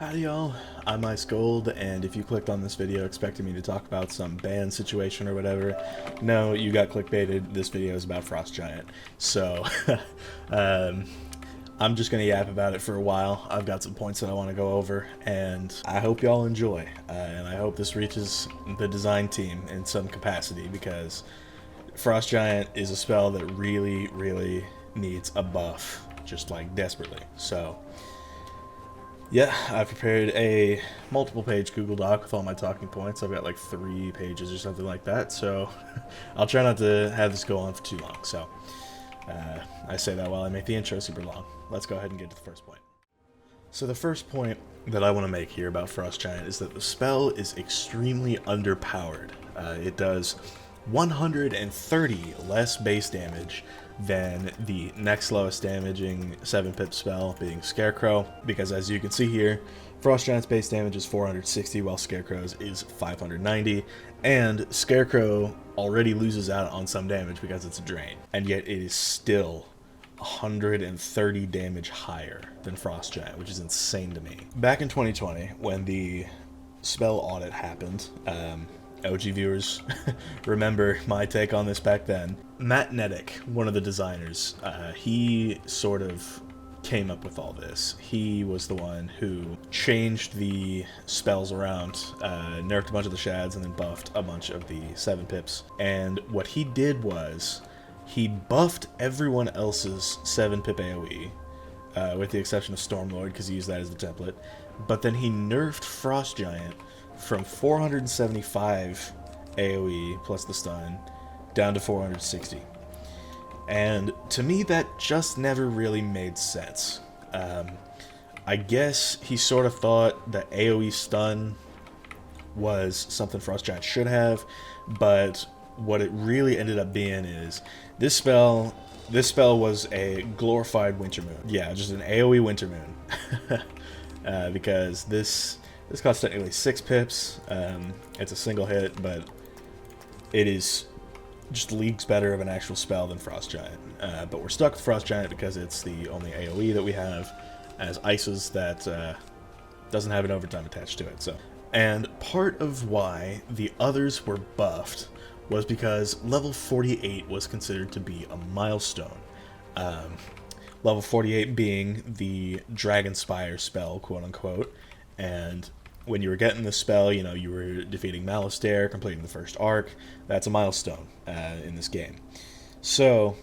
Howdy y'all, I'm Ice Gold, and if you clicked on this video expecting me to talk about some band situation or whatever, no, you got clickbaited. This video is about Frost Giant. So, I'm just gonna yap about it for a while. I've got some points that I want to go over, and I hope y'all enjoy, and I hope this reaches the design team in some capacity, because Frost Giant is a spell that really needs a buff, just like desperately. So, yeah, I've prepared a multiple page Google Doc with all my talking points. I've got like 3 pages or something like that, so I'll try not to have this go on for too long. So I say that while I make the intro super long. Let's go ahead and get to the first point. So the first point that I want to make here about Frost Giant is that the spell is extremely underpowered. It does 130 less base damage than the next lowest damaging 7-pip spell, being Scarecrow, because as you can see here, Frost Giant's base damage is 460 while Scarecrow's is 590, and Scarecrow already loses out on some damage because it's a drain, and yet it is still 130 damage higher than Frost Giant, which is insane to me. Back in 2020, when the spell audit happened, OG viewers remember my take on this back then. Matt Nedick, one of the designers, he sort of came up with all this. He was the one who changed the spells around, nerfed a bunch of the shads, and then buffed a bunch of the 7-pips. And what he did was, he buffed everyone else's 7-pip AoE, with the exception of Stormlord, because he used that as the template. But then he nerfed Frost Giant from 475 AoE plus the stun down to 460. And to me, that just never really made sense. I guess he sort of thought that AoE stun was something Frost Giant should have, but what it really ended up being is this spell was a glorified Winter Moon. Yeah, just an AoE Winter Moon. Because this costs technically 6 pips. It's a single hit, but it is just leagues better of an actual spell than Frost Giant. But we're stuck with Frost Giant because it's the only AoE that we have as Ices that doesn't have an overtime attached to it. So, and part of why the others were buffed was because level 48 was considered to be a milestone. Level 48 being the Dragonspire spell, quote-unquote, and when you were getting the spell, you know, you were defeating Malastare, completing the first arc. That's a milestone in this game. So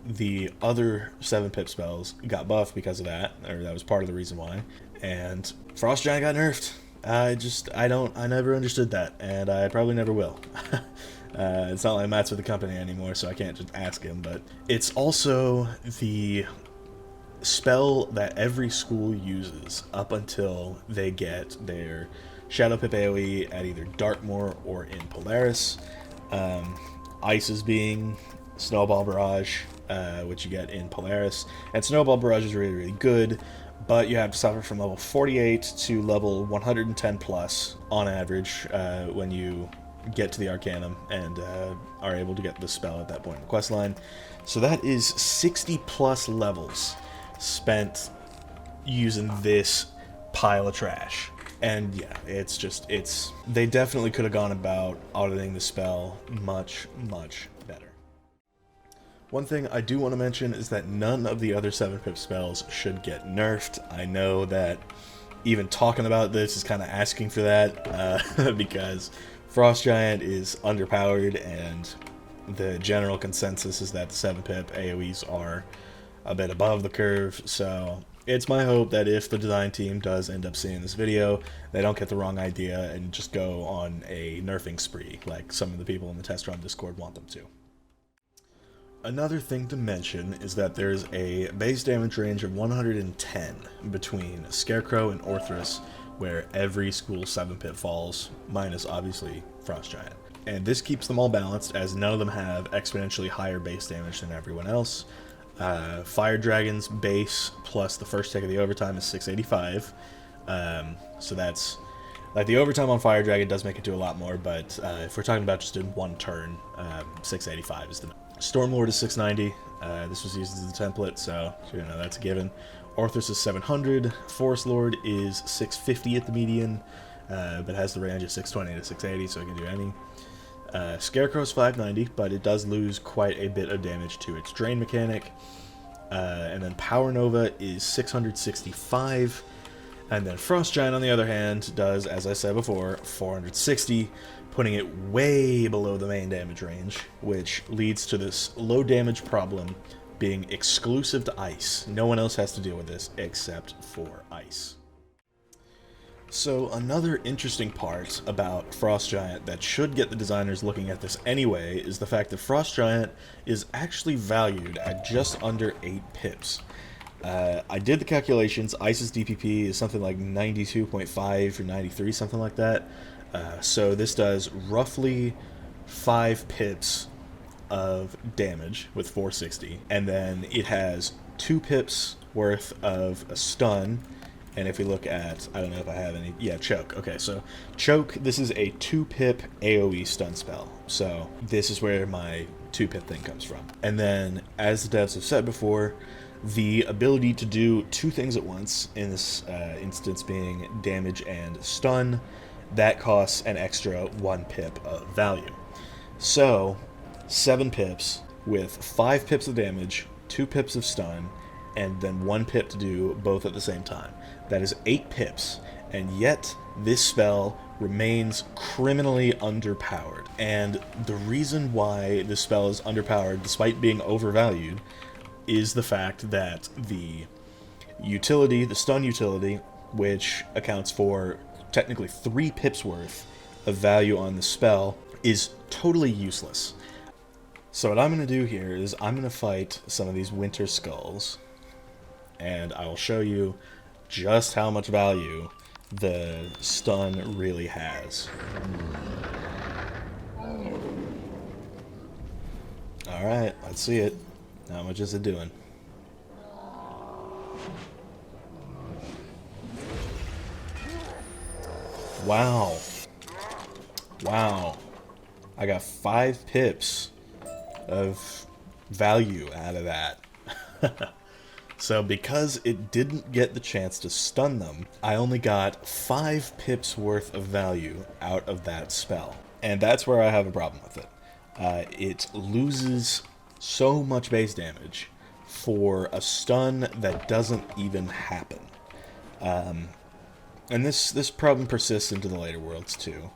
the other 7-pip spells got buffed because of that, or that was part of the reason why, and Frost Giant got nerfed. I never understood that, and I probably never will. It's not like Matt's with the company anymore, so I can't just ask him, but it's also the spell that every school uses up until they get their Shadow Pip AoE at either Darkmoor or in Polaris. Ices being Snowball Barrage, which you get in Polaris. And Snowball Barrage is really good, but you have to suffer from level 48 to level 110 plus on average when you get to the Arcanum and are able to get the spell at that point in the questline. So that is 60 plus levels spent using this pile of trash. And yeah, they definitely could have gone about auditing the spell much better. One thing I do want to mention is that none of the other 7-pip spells should get nerfed. I know that even talking about this is kind of asking for that, because Frost Giant is underpowered, and the general consensus is that the 7-pip AoEs are a bit above the curve. So it's my hope that if the design team does end up seeing this video, they don't get the wrong idea and just go on a nerfing spree like some of the people in the test run Discord want them to. Another thing to mention is that there's a base damage range of 110 between Scarecrow and Orthrus, where every school 7-pip falls, minus obviously Frost Giant. And this keeps them all balanced, as none of them have exponentially higher base damage than everyone else. Fire Dragon's base plus the first tick of the overtime is 685. So that's, like, the overtime on Fire Dragon does make it do a lot more, but if we're talking about just in one turn, 685 is the number. Stormlord is 690. This was used as the template, so you know that's a given. Arthas is 700, Forest Lord is 650 at the median, but has the range of 620 to 680, so it can do any. Scarecrow is 590, but it does lose quite a bit of damage to its drain mechanic. And then Power Nova is 665, and then Frost Giant, on the other hand, does, as I said before, 460, putting it way below the main damage range, which leads to this low damage problem being exclusive to Ice. No one else has to deal with this except for Ice. So another interesting part about Frost Giant that should get the designers looking at this anyway is the fact that Frost Giant is actually valued at just under 8 pips. I did the calculations. Ice's DPP is something like 92.5 or 93, something like that. So this does roughly 5 pips of damage with 460, and then it has 2 pips worth of a stun. And if we look at, I don't know if I have any, yeah, Choke. Okay, so Choke, this is a 2-pip AoE stun spell. So this is where my 2-pip thing comes from. And then, as the devs have said before, the ability to do 2 things at once, in this instance being damage and stun, that costs an extra 1 pip of value. So, 7 pips with 5 pips of damage, 2 pips of stun, and then 1 pip to do both at the same time. That is 8 pips, and yet this spell remains criminally underpowered. And the reason why this spell is underpowered, despite being overvalued, is the fact that the utility, the stun utility, which accounts for technically 3 pips worth of value on the spell, is totally useless. So what I'm going to do here is I'm going to fight some of these Winter Skulls, and I will show you just how much value the stun really has. Alright, let's see it. How much is it doing? Wow. Wow. I got 5 pips of value out of that. So because it didn't get the chance to stun them, I only got 5 pips worth of value out of that spell. And that's where I have a problem with it. It loses so much base damage for a stun that doesn't even happen. And this problem persists into the later worlds too.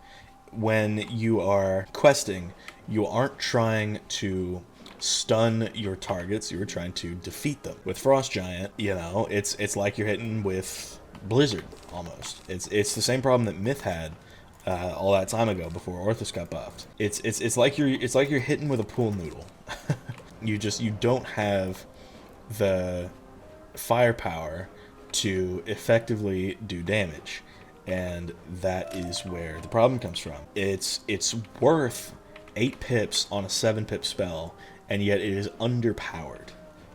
When you are questing, you aren't trying to stun your targets, you're trying to defeat them. With Frost Giant, you know, it's like you're hitting with Blizzard, almost. It's the same problem that Myth had all that time ago before Arthas got buffed. It's like you're hitting with a pool noodle. You don't have the firepower to effectively do damage, and that is where the problem comes from. It's worth 8 pips on a 7-pip spell, and yet it is underpowered.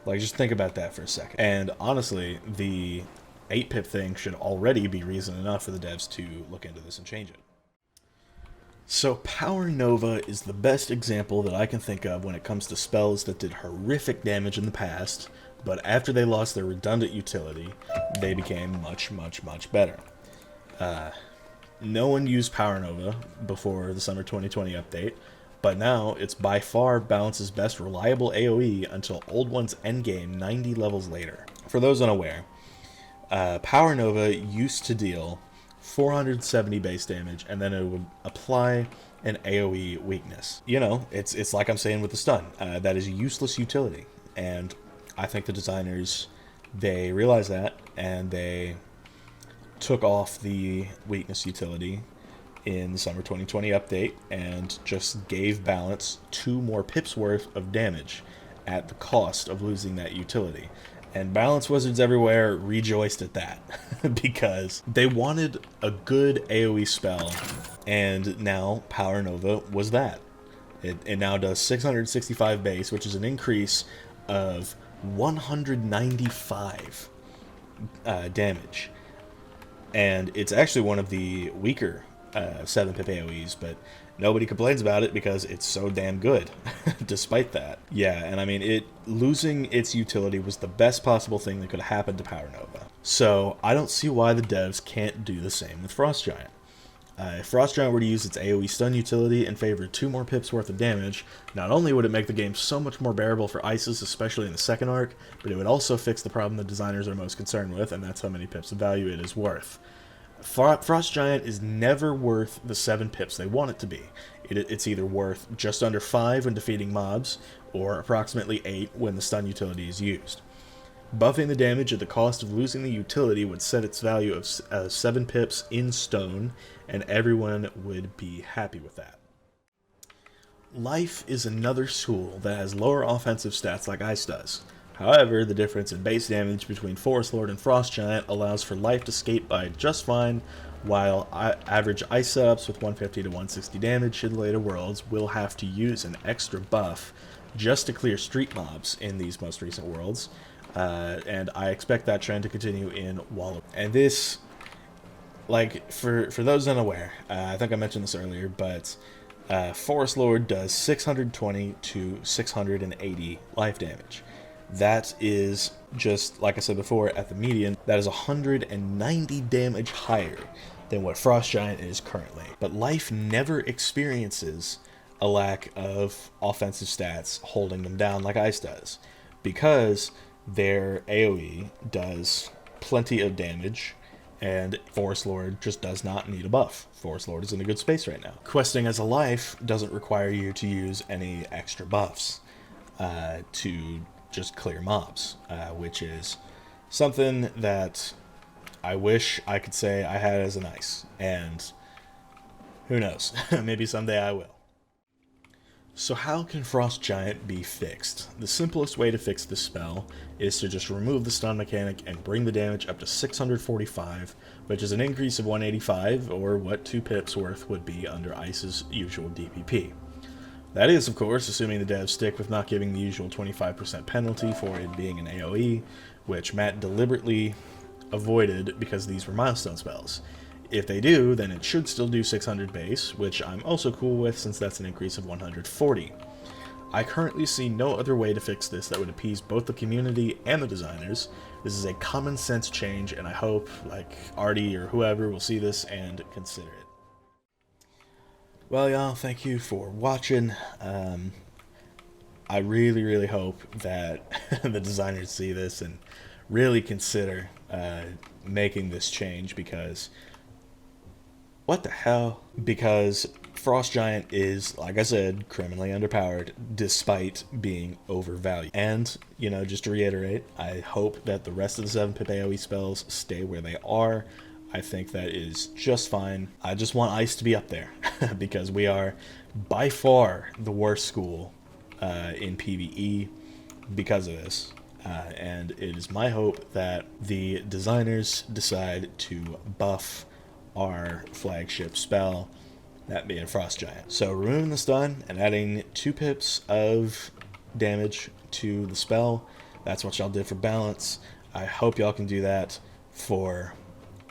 Like, just think about that for a second. And honestly, the 8-pip thing should already be reason enough for the devs to look into this and change it. So Power Nova is the best example that I can think of when it comes to spells that did horrific damage in the past, but after they lost their redundant utility, they became much, much, much better. No one used Power Nova before the Summer 2020 update, but now it's by far Balance's best reliable AoE until Old One's endgame 90 levels later. For those unaware, Power Nova used to deal 470 base damage, and then it would apply an AoE weakness. You know, it's like I'm saying with the stun. That is a useless utility, and I think the designers, they realized that, and they took off the weakness utility in the Summer 2020 update and just gave Balance 2 more pips worth of damage at the cost of losing that utility. And Balance wizards everywhere rejoiced at that because they wanted a good AoE spell, and now Power Nova was that. It now does 665 base, which is an increase of 195 damage. And it's actually one of the weaker 7-pip AoEs, but nobody complains about it because it's so damn good, despite that. Yeah, and I mean, losing its utility was the best possible thing that could have happened to Power Nova. So I don't see why the devs can't do the same with Frost Giant. If Frost Giant were to use its AoE stun utility and favor 2 more pips worth of damage, not only would it make the game so much more bearable for Isis, especially in the second arc, but it would also fix the problem the designers are most concerned with, and that's how many pips of value it is worth. Frost Giant is never worth the 7 pips they want it to be. It's either worth just under 5 when defeating mobs, or approximately 8 when the stun utility is used. Buffing the damage at the cost of losing the utility would set its value of 7 pips in stone, and everyone would be happy with that. Life is another school that has lower offensive stats like Ice does. However, the difference in base damage between Forest Lord and Frost Giant allows for Life to skate by just fine, while average Ice setups with 150 to 160 damage in later worlds will have to use an extra buff just to clear street mobs in these most recent worlds. And I expect that trend to continue in Wall. And this, like, for those unaware, I think I mentioned this earlier, but Forest Lord does 620 to 680 life damage. That is, just like I said before, at the median, that is 190 damage higher than what Frost Giant is currently. But Life never experiences a lack of offensive stats holding them down like Ice does, because their AoE does plenty of damage, and Forest Lord just does not need a buff. Forest Lord is in a good space right now. Questing as a Life doesn't require you to use any extra buffs to just clear mobs, which is something that I wish I could say I had as an Ice, and who knows, maybe someday I will. So how can Frost Giant be fixed? The simplest way to fix this spell is to just remove the stun mechanic and bring the damage up to 645, which is an increase of 185, or what 2 pips worth would be under Ice's usual DPP. That is, of course, assuming the devs stick with not giving the usual 25% penalty for it being an AoE, which Matt deliberately avoided because these were milestone spells. If they do, then it should still do 600 base, which I'm also cool with since that's an increase of 140. I currently see no other way to fix this that would appease both the community and the designers. This is a common sense change, and I hope, like, Artie or whoever will see this and consider it. Well, y'all, thank you for watching. I really hope that the designers see this and really consider making this change, because what the hell? Because Frost Giant is, like I said, criminally underpowered despite being overvalued. And, you know, just to reiterate, I hope that the rest of the 7-pip AoE spells stay where they are. I think that is just fine. I just want Ice to be up there because we are by far the worst school in PvE because of this. And it is my hope that the designers decide to buff our flagship spell, that being Frost Giant. So removing the stun and adding 2 pips of damage to the spell, that's what y'all did for balance. I hope y'all can do that for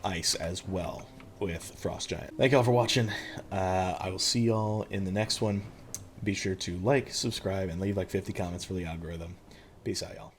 Ice as well with Frost Giant. Thank y'all for watching. I will see y'all in the next one. Be sure to like, subscribe, and leave like 50 comments for the algorithm. Peace out, y'all.